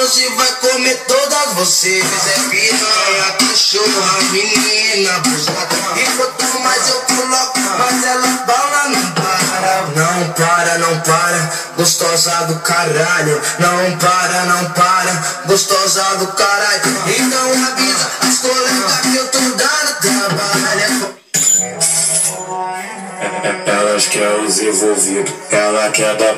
hoje vai comer todas vocês. É piranha, cachorra, menina, buscada. E quanto mais eu coloco, mas ela bala não para. Não para, não para, gostosa do caralho. Não para, não para, gostosa do caralho. Então avisa as colegas que eu tô dando trabalho. Elas querem os envolvidos, ela quer dar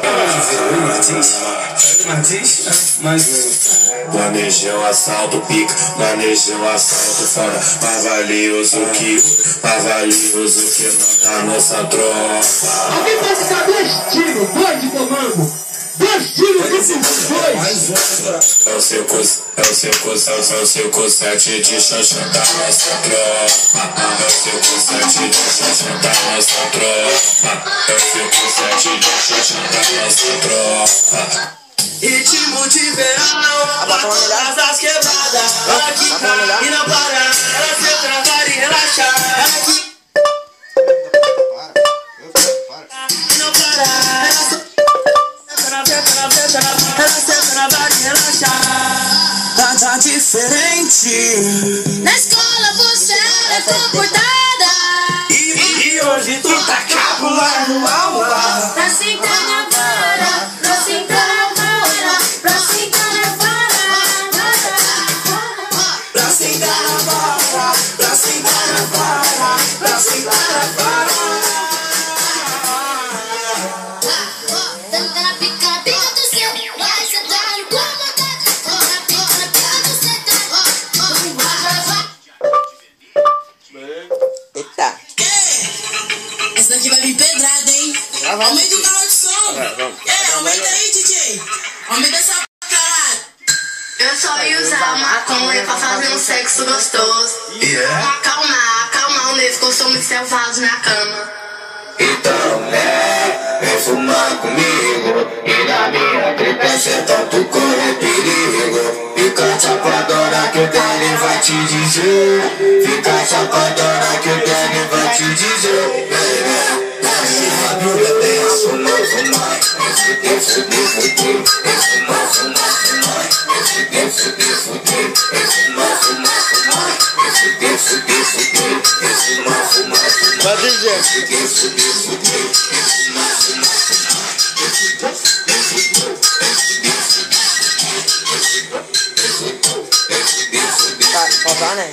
planejei o assalto, pica, planejei o assalto foda. Mais valioso que não tá nossa tropa. Alguém pode dar 2 tiros, 2 de comando. 2 tiros de 2. É o seu cosete de xoxão da nossa tropa. É o seu cosete de xoxão da nossa tropa. É o seu cosete de xoxão da nossa tropa. Ritmo de verão, pra todas as quebradas. Ela quica e não para, ela senta na vara e relaxa. Ela quica e não para, ela senta na vara e relaxa. Tá diferente. Na escola você é comportada. E hoje tu tá cabulando aula. Pra sentar na vara, pra sentar na vara, pra sentar na vara. Pra sentar na vara, pra sentar na vara, pra sentar na vara. Senta na pica do seu, vai sentar no comandante. Senta na pica do seu, Eita. Essa daqui vai vir pedrada, hein? Aumenta o carro de som. Aumenta aí, DJ. Aumenta essa caralho. Eu só ia usar maconha pra fazer um sexo gostoso. Acalmar o nervo, que eu sou muito selvagem na cama. Então, né, vem fumar comigo. E na minha tripé cê tanto correr perigo. Fica chapadona que o Dani vai te dizer. Fica chapadona que o Dani vai te dizer. Meu bebê, fumar. Vai dizer. Tá, faltar, né?